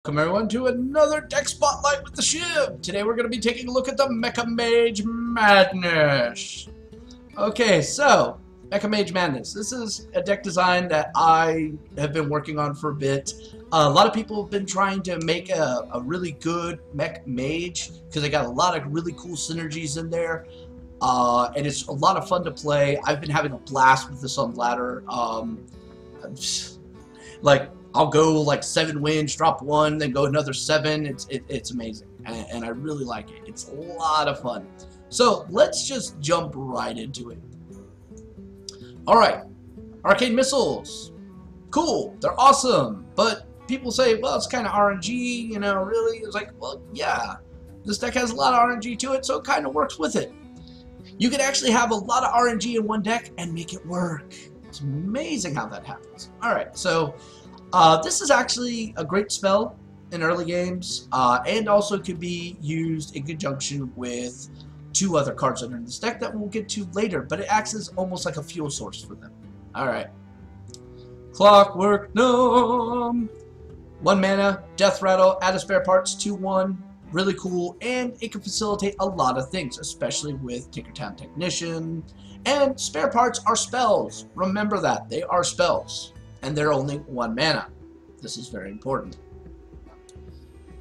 Welcome everyone to another deck spotlight with the Shiv. Today we're going to be taking a look at the Mecha Mage Madness. Okay, so Mecha Mage Madness. This is a deck design that I have been working on for a bit. A lot of people have been trying to make a really good Mech Mage because they got a lot of really cool synergies in there. And it's a lot of fun to play. I've been having a blast with this on ladder. I'll go like 7 wins, drop 1, then go another 7. It's amazing, and I really like it. It's a lot of fun. So let's just jump right into it. All right, arcane missiles, cool. They're awesome, but people say, well, it's kind of RNG, you know, really? It's like, well, yeah, this deck has a lot of RNG to it, so it kind of works with it. You can actually have a lot of RNG in one deck and make it work. It's amazing how that happens. All right, so this is actually a great spell in early games, and also could be used in conjunction with 2 other cards that are in this deck that we'll get to later, but it acts as almost like a fuel source for them. Alright. Clockwork Gnome! 1 mana, Death Rattle, add a spare parts, 2/1, really cool, and it can facilitate a lot of things, especially with Tinkertown Technician. And spare parts are spells. Remember that, they are spells. And they're only 1 mana. This is very important.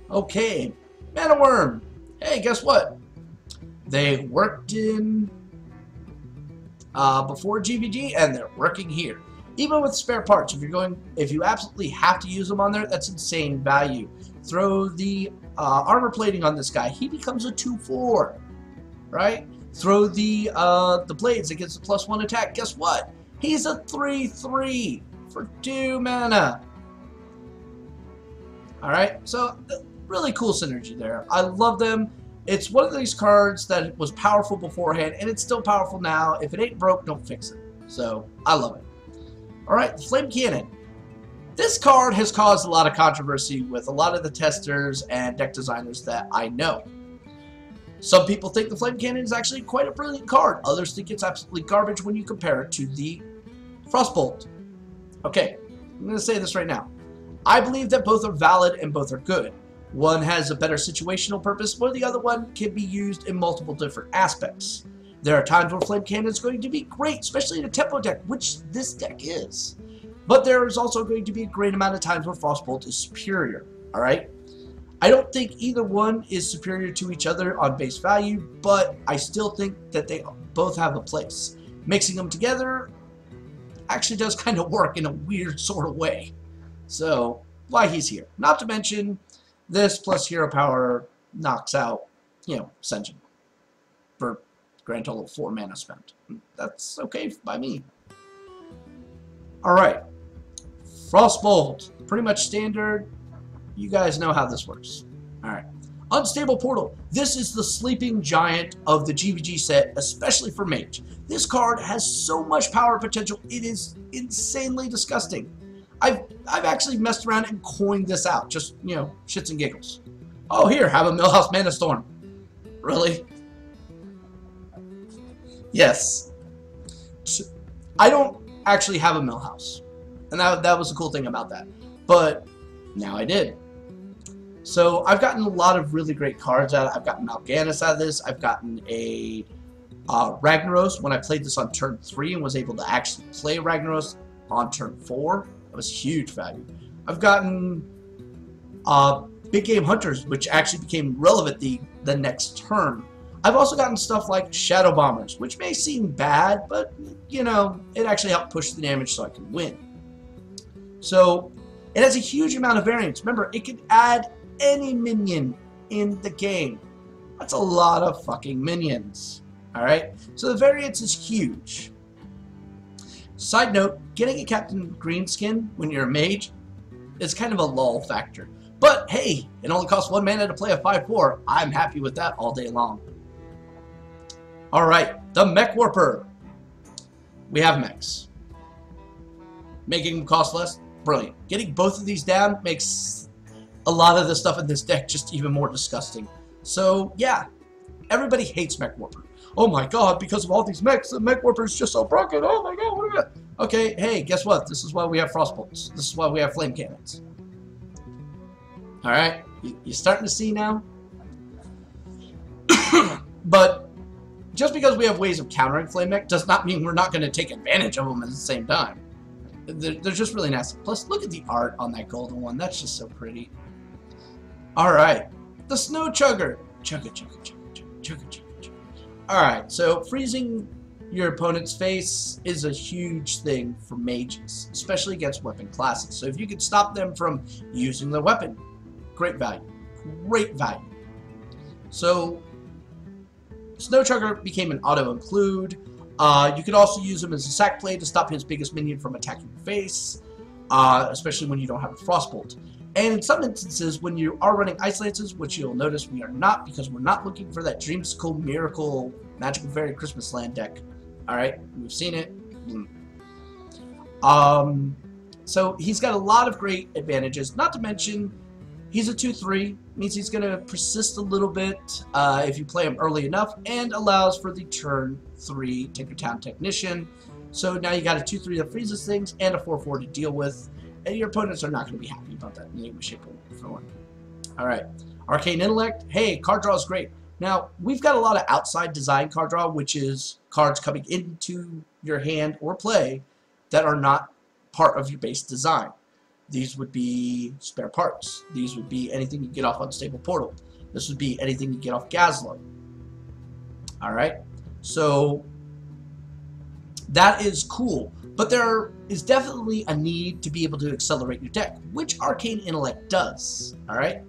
Okay, Mana Worm. Hey, guess what? They worked in before GVG, and they're working here. Even with spare parts, if you absolutely have to use them on there, that's insane value. Throw the armor plating on this guy, he becomes a 2/4, right? Throw the blades against the +1 attack. Guess what? He's a 3/3. For 2 mana. Alright, so really cool synergy there. I love them. It's one of these cards that was powerful beforehand, and it's still powerful now. If it ain't broke, don't fix it. So, I love it. Alright, Flame Cannon. This card has caused a lot of controversy with a lot of the testers and deck designers that I know. Some people think the Flame Cannon is actually quite a brilliant card. Others think it's absolutely garbage when you compare it to the Frostbolt. Okay, I'm going to say this right now. I believe that both are valid and both are good. One has a better situational purpose, while the other one can be used in multiple different aspects. There are times where Flame Cannon is going to be great, especially in a tempo deck, which this deck is. But there is also going to be a great amount of times where Frostbolt is superior, alright? I don't think either one is superior to each other on base value, but I still think that they both have a place. Mixing them together actually does kind of work in a weird sort of way. So, why he's here. Not to mention, this plus hero power knocks out, you know, Senjin for grand total of 4 mana spent. That's okay by me. Alright. Frostbolt. Pretty much standard. You guys know how this works. Alright. Unstable Portal. This is the sleeping giant of the GVG set, especially for Mage. This card has so much power potential, it is insanely disgusting. I've actually messed around and coined this out, just, you know, shits and giggles. Oh, here, have a Millhouse Mana Storm. Really? Yes. I don't actually have a Millhouse, and that was the cool thing about that. But now I did. So I've gotten a lot of really great cards out of it. I've gotten Mal'Ganis out of this. I've gotten a Ragnaros when I played this on turn 3 and was able to actually play Ragnaros on turn 4. That was huge value. I've gotten Big Game Hunters, which actually became relevant the next turn. I've also gotten stuff like Shadow Bombers, which may seem bad, but, you know, it actually helped push the damage so I can win. So it has a huge amount of variance. Remember, it can add any minion in the game. That's a lot of fucking minions. Alright? So the variance is huge. Side note, getting a Captain Greenskin when you're a mage is kind of a lull factor. But hey, it only costs 1 mana to play a 5/4. I'm happy with that all day long. Alright, the Mech Warper. We have mechs. Making them cost less? Brilliant. Getting both of these down makes a lot of the stuff in this deck just even more disgusting. So, yeah, everybody hates Mech Warper. Oh my god, because of all these mechs, the Mech Warper is just so broken. Oh my god, what is it? Okay, hey, guess what? This is why we have Frostbolts. This is why we have Flame Cannons. Alright? You're starting to see now? But just because we have ways of countering Flame Mech does not mean we're not going to take advantage of them at the same time. They're just really nasty. Plus, look at the art on that golden one. That's just so pretty. Alright. The Snow Chugger. Chugga, chugga, chugga, chugga, chugga, chugga, chugga. Alright, so freezing your opponent's face is a huge thing for mages, especially against weapon classes. So if you could stop them from using their weapon, great value. Great value. So Snow Chugger became an auto-include. You could also use him as a sack play to stop his biggest minion from attacking your face, especially when you don't have a Frostbolt. And in some instances, when you are running Ice Lances, which you'll notice we are not, because we're not looking for that Dreamsicle Miracle Magical Fairy Christmas Land deck. Alright, we've seen it. So he's got a lot of great advantages, not to mention he's a 2-3, means he's going to persist a little bit if you play him early enough, and allows for the turn 3 Tinkertown Technician. So now you got a 2-3 that freezes things and a 4-4 to deal with, and your opponents are not going to be happy about that in any way, shape, or form. Alright, Arcane Intellect. Hey, card draw is great. Now, we've got a lot of outside design card draw, which is cards coming into your hand or play that are not part of your base design. These would be spare parts. These would be anything you get off Unstable Portal. This would be anything you get off Gazlowe. Alright? So, that is cool. But there is definitely a need to be able to accelerate your deck, which Arcane Intellect does. Alright?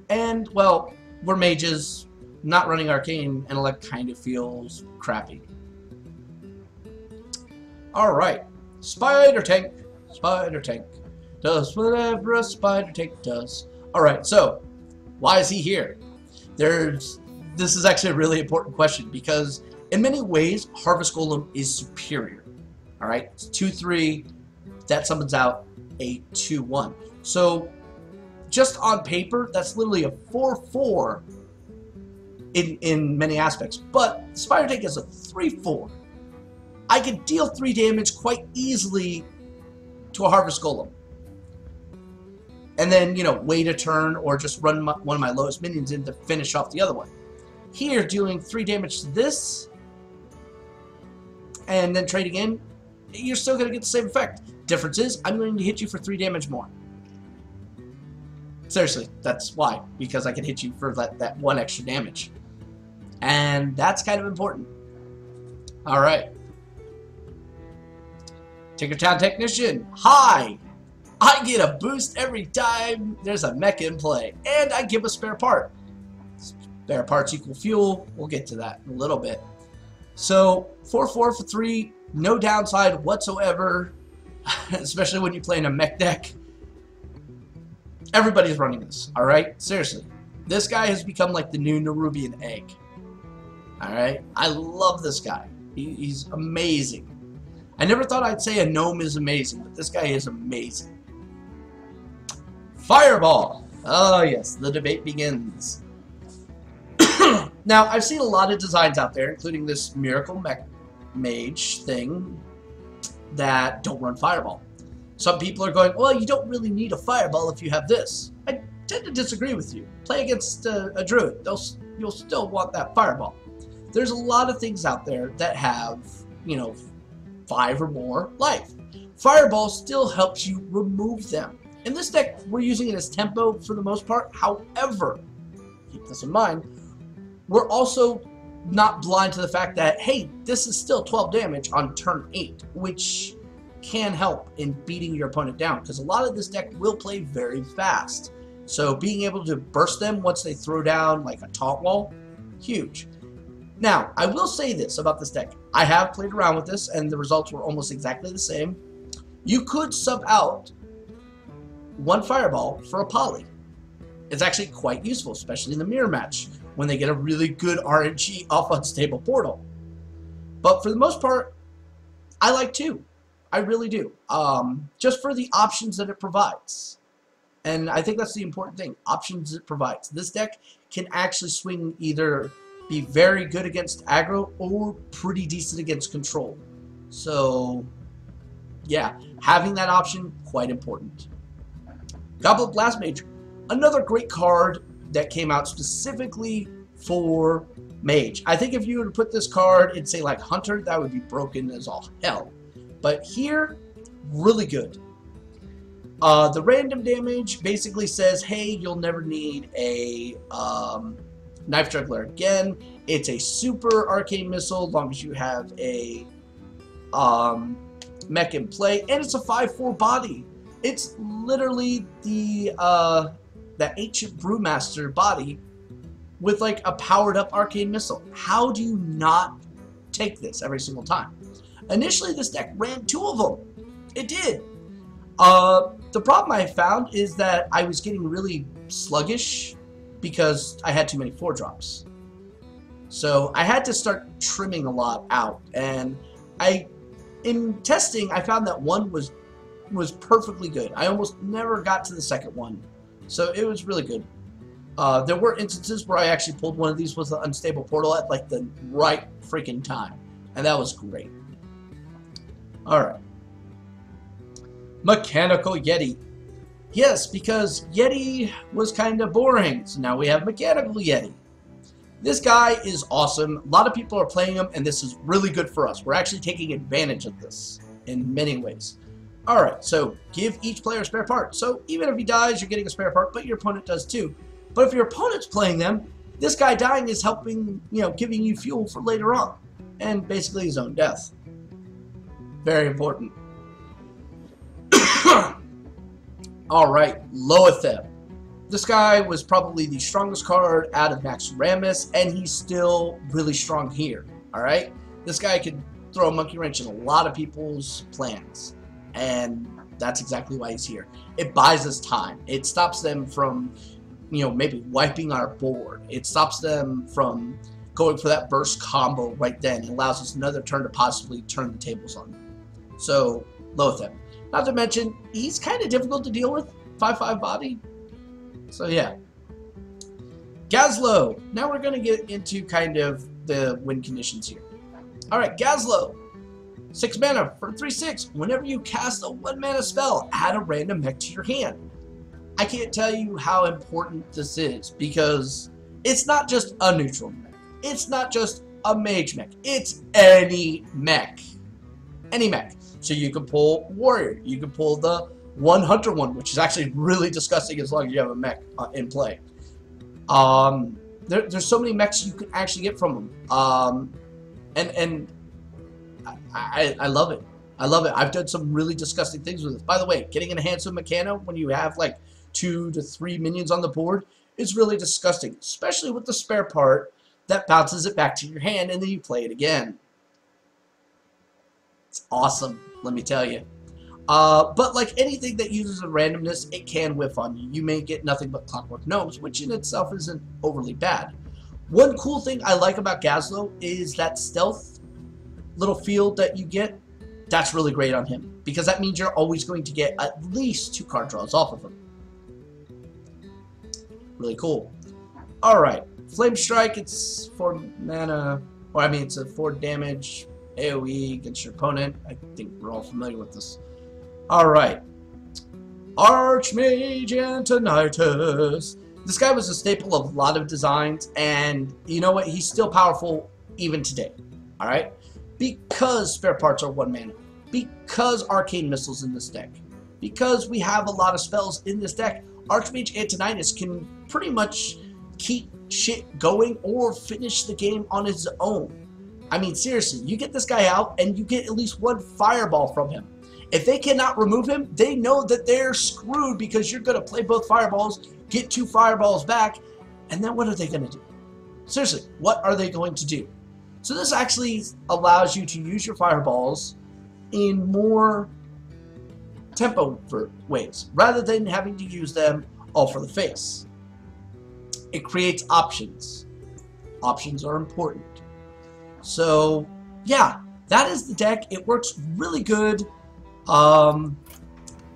And, well, we're mages. Not running Arcane Intellect kind of feels crappy. Alright. Spider Tank. Spider Tank does whatever a Spider Tank does. Alright, so, why is he here? This is actually a really important question, because in many ways, Harvest Golem is superior. Alright, it's 2-3, that summons out a 2-1. So, just on paper, that's literally a 4-4 in many aspects. But Spider Tank is a 3-4. I can deal 3 damage quite easily to a Harvest Golem. And then, you know, wait a turn or just run one of my lowest minions in to finish off the other one. Here, dealing 3 damage to this, and then trading in, you're still going to get the same effect. Difference is, I'm going to hit you for 3 damage more. Seriously, that's why. Because I can hit you for that 1 extra damage. And that's kind of important. Alright. Tinkertown Technician. Hi! I get a boost every time there's a Mecha in play. And I give a spare part. Spare parts equal fuel. We'll get to that in a little bit. So, 4-4 for 3. No downside whatsoever. Especially when you play in a mech deck. Everybody's running this. Alright? Seriously. This guy has become like the new Nerubian egg. Alright? I love this guy. He's amazing. I never thought I'd say a gnome is amazing, but this guy is amazing. Fireball! Oh yes, the debate begins. Now, I've seen a lot of designs out there, including this Miracle Mage thing, that don't run Fireball. Some people are going, well, you don't really need a Fireball if you have this. I tend to disagree with you. Play against a Druid. You'll still want that Fireball. There's a lot of things out there that have, you know, 5 or more life. Fireball still helps you remove them. In this deck, we're using it as tempo for the most part. However, keep this in mind, we're also not blind to the fact that, hey, this is still 12 damage on turn 8, which can help in beating your opponent down, because a lot of this deck will play very fast. So being able to burst them once they throw down like a taunt wall, huge. Now, I will say this about this deck. I have played around with this, and the results were almost exactly the same. You could sub out 1 Fireball for a Poly. It's actually quite useful, especially in the mirror match, when they get a really good RNG off Unstable Portal. But for the most part, I like 2. I really do. Just for the options that it provides. And I think that's the important thing. Options it provides. This deck can actually swing either be very good against aggro or pretty decent against control. So, yeah. Having that option, quite important. Goblet Blast Mage, another great card that came out specifically for Mage. I think if you were to put this card in, say, like Hunter, that would be broken as all hell. But here, really good. The random damage basically says, hey, you'll never need a Knife Juggler again. It's a super arcane missile as long as you have a mech in play, and it's a 5/4 body. It's literally the ancient brewmaster body with like a powered up arcane missile. How do you not take this every single time? Initially, this deck ran 2 of them. It did. The problem I found is that I was getting really sluggish because I had too many 4-drops. So I had to start trimming a lot out, and in testing I found that one was perfectly good. I almost never got to the second one, so it was really good. There were instances where I actually pulled one of these with the unstable portal at like the right freaking time, and that was great. Alright. Mechanical Yeti. Yes, because Yeti was kind of boring, so now we have Mechanical Yeti. This guy is awesome. A lot of people are playing him, and this is really good for us. We're actually taking advantage of this in many ways. Alright, so give each player a spare part. So even if he dies, you're getting a spare part, but your opponent does too. But if your opponent's playing them, this guy dying is helping, giving you fuel for later on. And basically his own death. Very important. Alright, Loatheb. This guy was probably the strongest card out of Max Ramus, and he's still really strong here. Alright? This guy could throw a monkey wrench in a lot of people's plans. And that's exactly why he's here. It buys us time. It stops them from, maybe wiping our board. It stops them from going for that burst combo right then. It allows us another turn to possibly turn the tables on them. So, Loatheb. Not to mention, he's kind of difficult to deal with. 5/5 body. So yeah. Gazlo. Now we're going to get into kind of the win conditions here. Alright, Gazlo. 6 mana for 3/6. Whenever you cast a 1 mana spell, add a random mech to your hand. I can't tell you how important this is, because it's not just a neutral mech. It's not just a mage mech. It's any mech. Any mech. So you can pull warrior. You can pull the one hunter one, which is actually really disgusting as long as you have a mech in play. There's so many mechs you can actually get from them. And I love it. I love it. I've done some really disgusting things with it. By the way, getting in hands of Mechano when you have like 2 to 3 minions on the board is really disgusting, especially with the spare part that bounces it back to your hand and then you play it again. It's awesome, let me tell you. But like anything that uses a randomness, it can whiff on you. You may get nothing but Clockwork Gnomes, which in itself isn't overly bad. One cool thing I like about Gazlo is that stealth little field that you get. That's really great on him, because that means you're always going to get at least 2 card draws off of him. Really cool. Alright, Flame Strike, it's 4 mana, or I mean it's a 4 damage AoE against your opponent. I think we're all familiar with this. Alright. Archmage Antonitus. This guy was a staple of a lot of designs, and you know what? He's still powerful even today. Alright? Because spare parts are 1 mana. Because arcane missiles in this deck. Because we have a lot of spells in this deck, Archmage Antonitus can pretty much keep shit going or finish the game on his own. I mean, seriously, you get this guy out and you get at least 1 fireball from him. If they cannot remove him, they know that they're screwed, because you're going to play both fireballs, get 2 fireballs back, and then what are they going to do? Seriously, what are they going to do? So this actually allows you to use your fireballs in more tempo ways, rather than having to use them all for the face. It creates options. Options are important. So, yeah, that is the deck. It works really good. When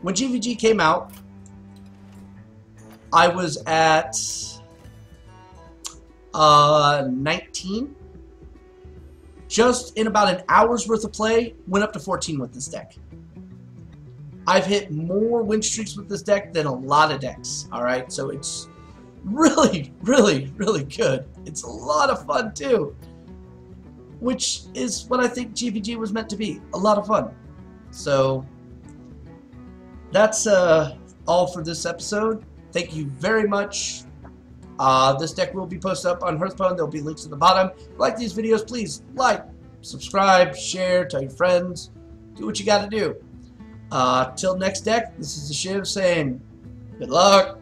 GVG came out, I was at 19. Just in about an hour's worth of play, went up to 14 with this deck. I've hit more win streaks with this deck than a lot of decks. Alright, so it's really, really, really good. It's a lot of fun too, which is what I think GPG was meant to be. A lot of fun. So that's all for this episode. Thank you very much. This deck will be posted up on Hearthstone. There'll be links at the bottom. If you like these videos, please like, subscribe, share, tell your friends. Do what you got to do. Till next deck, this is the Shiv saying good luck.